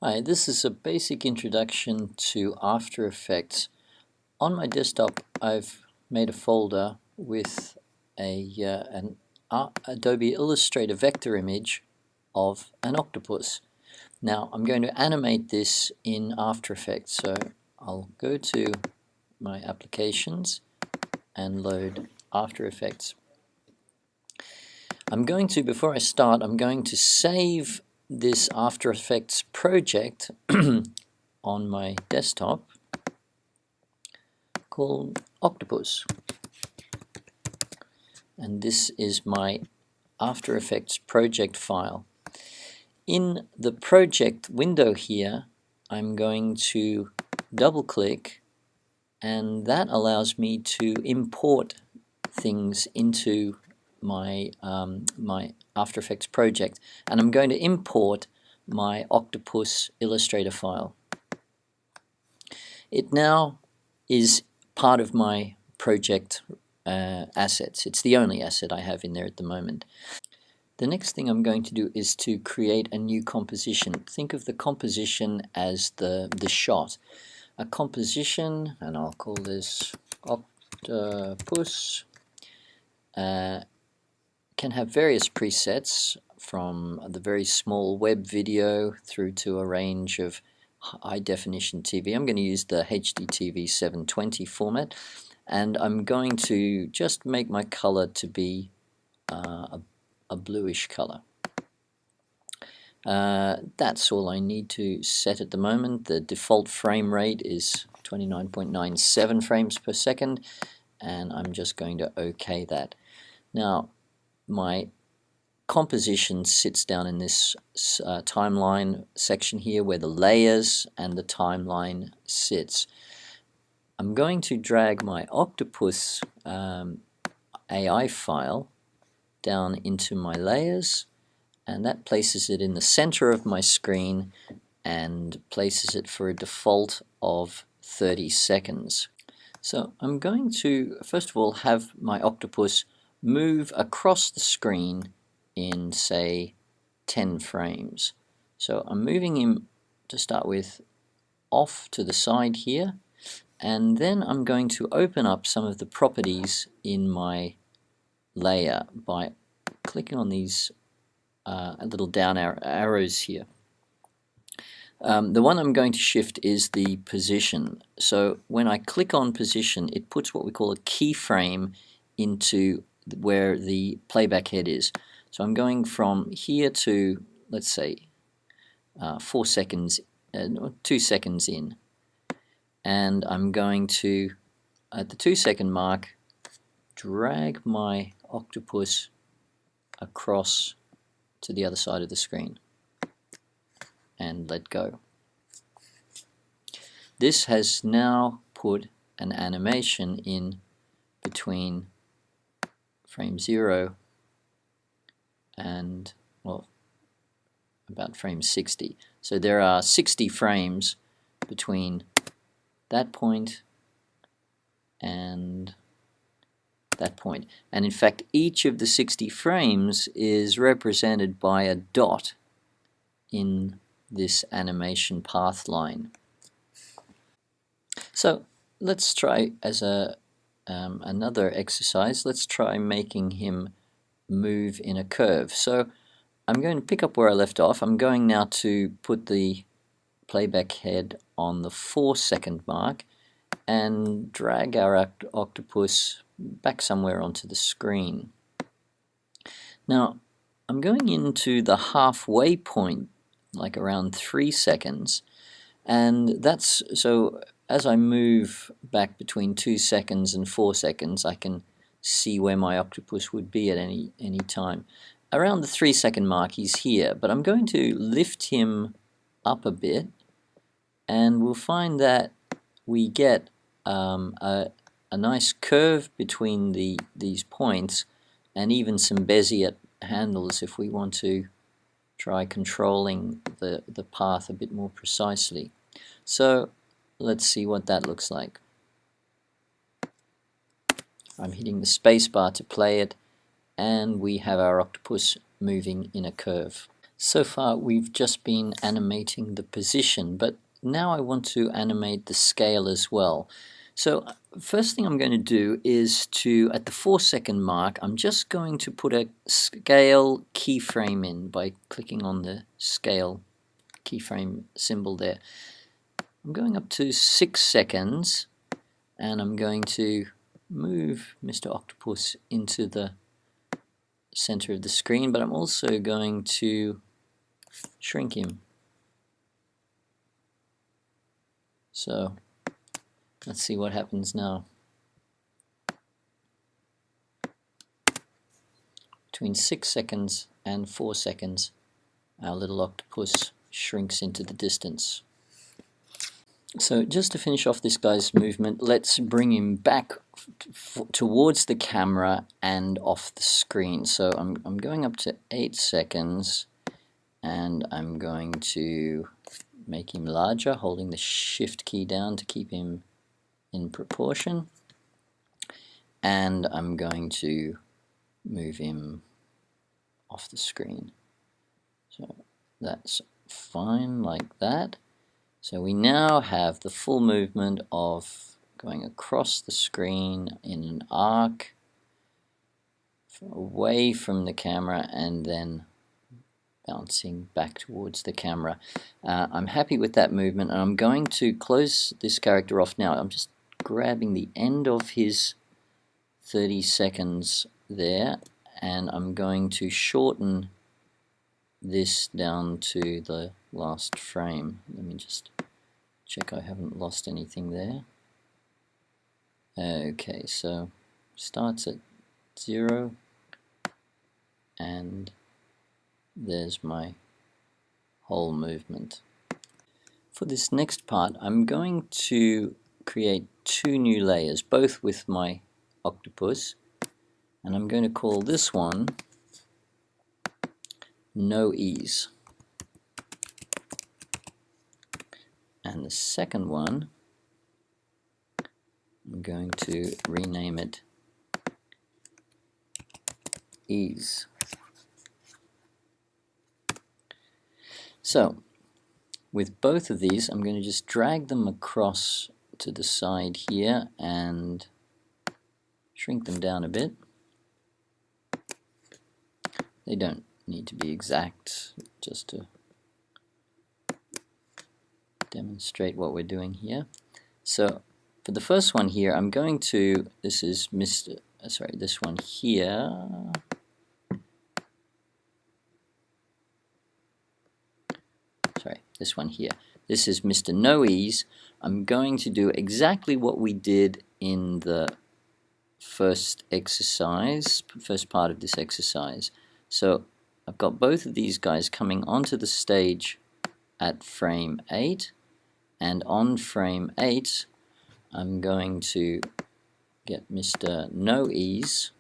Hi, this is a basic introduction to After Effects. On my desktop, I've made a folder with an Adobe Illustrator vector image of an octopus. Now, I'm going to animate this in After Effects, so I'll go to my applications and load After Effects. Before I start, I'm going to save this After Effects project on my desktop called Octopus. And this is my After Effects project file. In the project window here, I'm going to double click, and that allows me to import things into my After Effects project, and I'm going to import my Octopus Illustrator file. It now is part of my project assets. It's the only asset I have in there at the moment. The next thing I'm going to do is to create a new composition. Think of the composition as the shot. A composition, and I'll call this Octopus, can have various presets, from the very small web video through to a range of high definition TV. I'm going to use the HDTV 720 format, and I'm going to just make my color to be a bluish color. That's all I need to set at the moment. The default frame rate is 29.97 frames per second, and I'm just going to OK that. Now, my composition sits down in this timeline section here where the layers and the timeline sits. I'm going to drag my Octopus AI file down into my layers, and that places it in the center of my screen and places it for a default of 30 seconds. So I'm going to first of all have my octopus move across the screen in, say, 10 frames. So I'm moving him to start with off to the side here, and then I'm going to open up some of the properties in my layer by clicking on these little down arrows here. The one I'm going to shift is the position. So when I click on position, it puts what we call a keyframe into where the playback head is. So I'm going from here to, let's say, 4 seconds, 2 seconds in. And I'm going to, at the 2-second mark, drag my octopus across to the other side of the screen and let go. This has now put an animation in between frame 0 and, well, about frame 60. So there are 60 frames between that point and that point. And in fact, each of the 60 frames is represented by a dot in this animation path line. So let's try as another exercise. Let's try making him move in a curve. So I'm going to pick up where I left off. I'm going now to put the playback head on the 4-second mark and drag our octopus back somewhere onto the screen. Now I'm going into the halfway point, like around 3 seconds, and that's so as I move back between 2 seconds and 4 seconds, I can see where my octopus would be at any time. Around the 3-second mark he's here, but I'm going to lift him up a bit, and we'll find that we get a nice curve between these points, and even some Bezier handles if we want to try controlling the path a bit more precisely. So let's see what that looks like. I'm hitting the space bar to play it, and we have our octopus moving in a curve. So far we've just been animating the position, but now I want to animate the scale as well. So first thing I'm going to do is at the 4-second mark, I'm just going to put a scale keyframe in by clicking on the scale keyframe symbol there. I'm going up to 6 seconds and I'm going to move Mr. Octopus into the center of the screen, but I'm also going to shrink him. So let's see what happens now. Between 6 seconds and 4 seconds, our little octopus shrinks into the distance. So just to finish off this guy's movement, let's bring him back towards the camera and off the screen. So I'm going up to 8 seconds and I'm going to make him larger, holding the shift key down to keep him in proportion, and I'm going to move him off the screen. So that's fine like that. So we now have the full movement of going across the screen in an arc away from the camera and then bouncing back towards the camera. I'm happy with that movement, and I'm going to close this character off now. I'm just grabbing the end of his 30 seconds there, and I'm going to shorten this down to the last frame. Let me just check I haven't lost anything there. Okay, so starts at 0 and there's my whole movement. For this next part, I'm going to create 2 new layers, both with my octopus, and I'm going to call this one No Ease, and the second one I'm going to rename it Ease. So with both of these, I'm going to just drag them across to the side here and shrink them down a bit. They don't need to be exact, just to demonstrate what we're doing here. So for the first one here, I'm going to, this is this one here. This one here. This is Mr. No Ease. I'm going to do exactly what we did in the first exercise, first part of this exercise. So I've got both of these guys coming onto the stage at frame 8, and on frame 8 I'm going to get Mr. No Ease.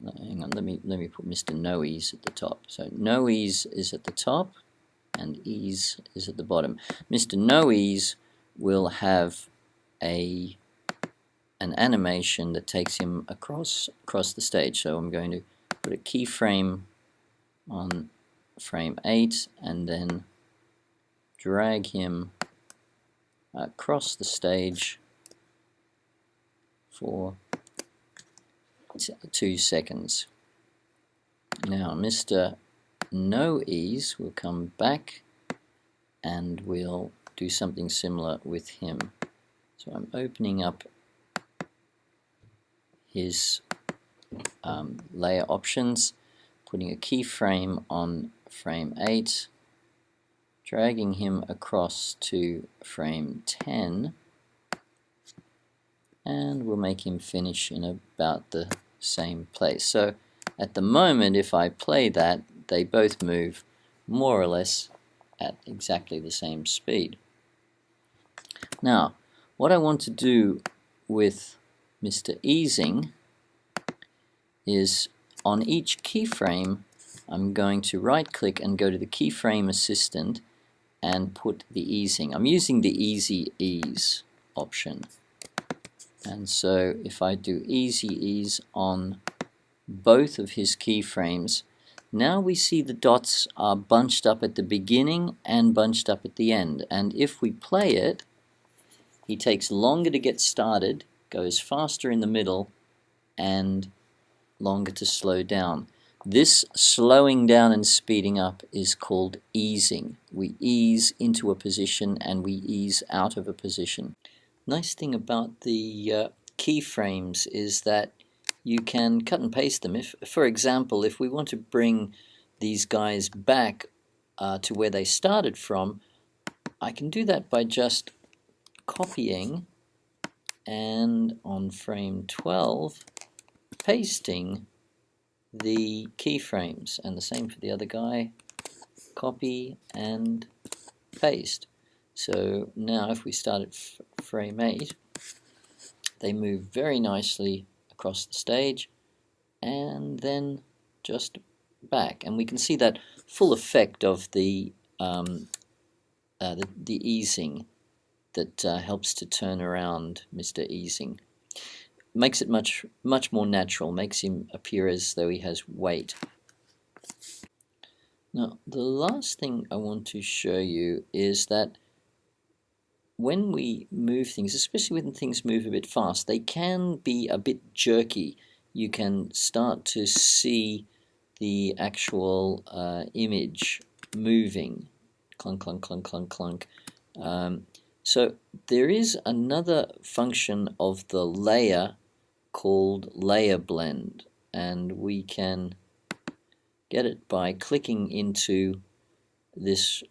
Hang on, let me put Mr. No Ease at the top. So No Ease is at the top and Ease is at the bottom. Mr. No Ease will have an animation that takes him across the stage. So I'm going to put a keyframe on frame 8 and then drag him across the stage for 2 seconds. Now Mr. No Ease will come back and we'll do something similar with him. So I'm opening up his layer options, putting a keyframe on frame 8, dragging him across to frame 10, and we'll make him finish in about the same place. So at the moment, if I play that, they both move more or less at exactly the same speed. Now, what I want to do with Mr. Easing is on each keyframe, I'm going to right click and go to the keyframe assistant and put the easing. I'm using the Easy Ease option. And so if I do Easy Ease on both of his keyframes, Now we see the dots are bunched up at the beginning and bunched up at the end. And if we play it, he takes longer to get started, goes faster in the middle, and longer to slow down. This slowing down and speeding up is called easing. We ease into a position and we ease out of a position. Nice thing about the keyframes is that you can cut and paste them. If, for example, if we want to bring these guys back to where they started from, I can do that by just copying and on frame 12 pasting the keyframes, and the same for the other guy. Copy and paste. So now if we start at frame 8, they move very nicely across the stage and then just back, and we can see that full effect of the easing that helps to turn around Mr. Easing. Makes it much more natural, makes him appear as though he has weight. Now the last thing I want to show you is that when we move things, especially when things move a bit fast, they can be a bit jerky. You can start to see the actual image moving. Clunk, clunk, clunk, clunk, clunk. So there is another function of the layer called layer blend, and we can get it by clicking into this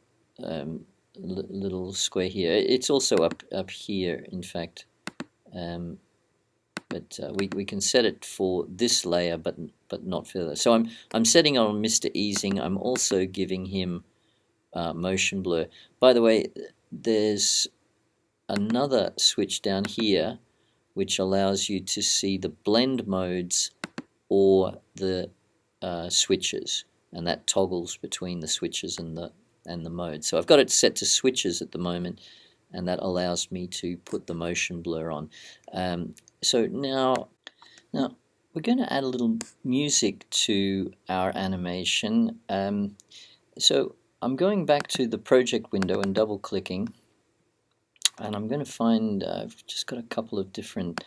little square here. It's also up here, in fact, but we can set it for this layer, but not further. So I'm setting on Mr. Easing. I'm also giving him motion blur. By the way, there's another switch down here which allows you to see the blend modes or the switches, and that toggles between the switches and the mode. So I've got it set to switches at the moment, and that allows me to put the motion blur on. So now we're going to add a little music to our animation. So I'm going back to the project window and double clicking, and I'm going to find, I've just got a couple of different,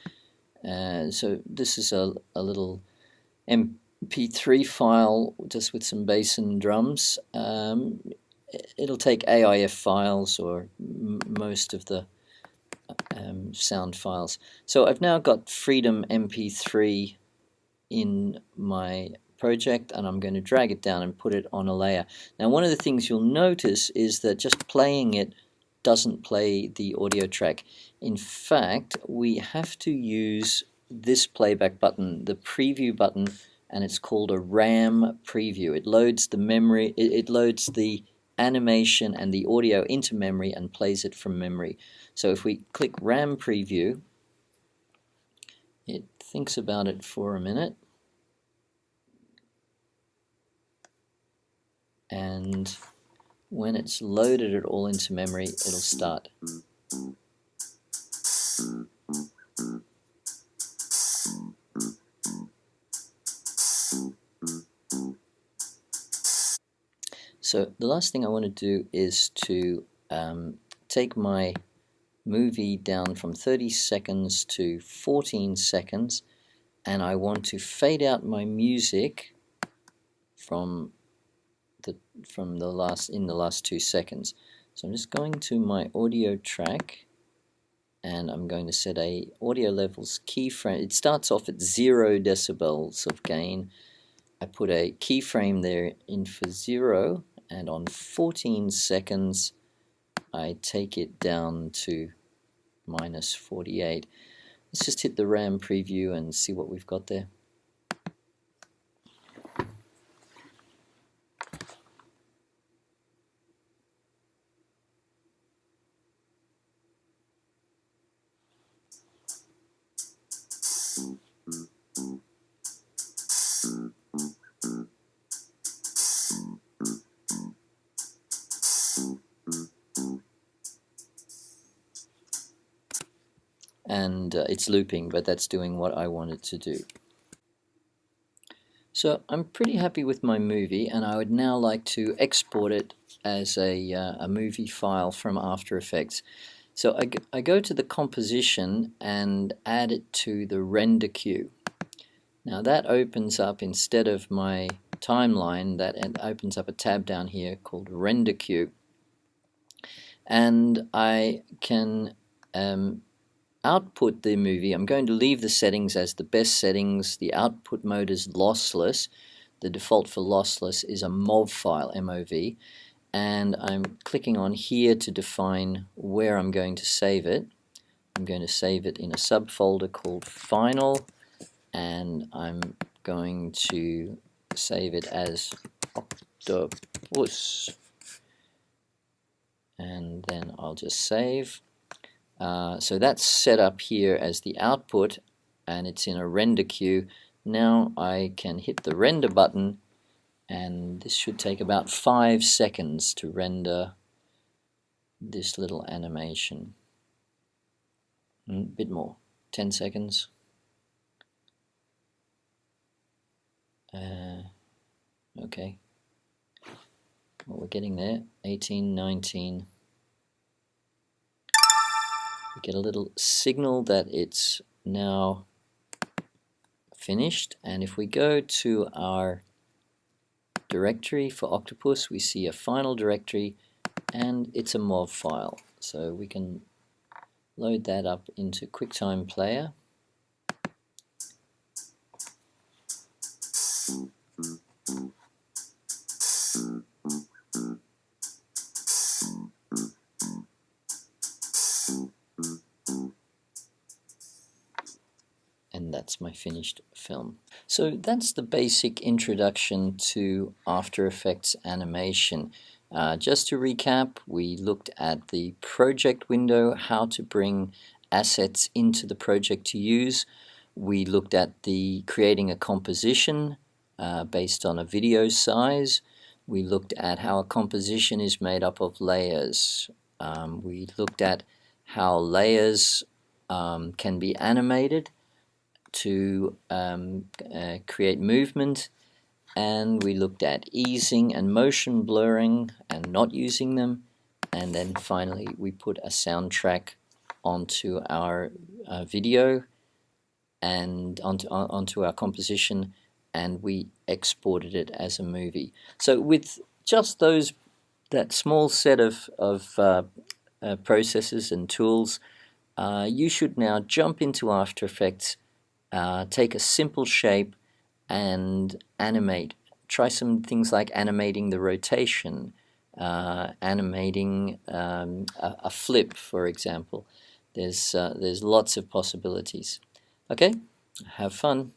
so this is a little MP3 file just with some bass and drums. It'll take AIF files or most of the sound files. So I've now got Freedom MP3 in my project, and I'm going to drag it down and put it on a layer. Now one of the things you'll notice is that just playing it doesn't play the audio track. In fact, we have to use this playback button, the preview button, and it's called a RAM preview. It loads the memory, it loads the animation and the audio into memory and plays it from memory. So if we click RAM preview, it thinks about it for a minute, and when it's loaded it all into memory, it'll start. So the last thing I want to do is to take my movie down from 30 seconds to 14 seconds, and I want to fade out my music from the last 2 seconds. So I'm just going to my audio track, and I'm going to set a audio levels keyframe. It starts off at 0 decibels of gain. I put a keyframe there in for 0, and on 14 seconds I take it down to -48. Let's just hit the RAM preview and see what we've got there. And it's looping, but that's doing what I wanted to do. So I'm pretty happy with my movie, and I would now like to export it as a movie file from After Effects. So I go to the composition and add it to the render queue. Now that opens up, instead of my timeline, that opens up a tab down here called render queue. And I can output the movie. I'm going to leave the settings as the best settings. The output mode is lossless. The default for lossless is a MOV file, M-O-V, and I'm clicking on here to define where I'm going to save it. I'm going to save it in a subfolder called Final, and I'm going to save it as Octopus, and then I'll just save. So that's set up here as the output, and it's in a render queue. Now I can hit the render button, and this should take about 5 seconds to render this little animation. A bit more, 10 seconds. Okay, well, we're getting there. 18, 19. We get a little signal that it's now finished, and if we go to our directory for Octopus, we see a final directory, and it's a MOV file. So we can load that up into QuickTime Player. And that's my finished film. So that's the basic introduction to After Effects animation. Just to recap, we looked at the project window, how to bring assets into the project to use. We looked at the creating a composition based on a video size. We looked at how a composition is made up of layers. We looked at how layers can be animated to create movement, and we looked at easing and motion blurring and not using them, and then finally we put a soundtrack onto our video and onto our composition, and we exported it as a movie. So with just that small set of processes and tools, you should now jump into After Effects, take a simple shape and animate. Try some things like animating the rotation, animating a flip, for example. There's lots of possibilities. Okay, have fun.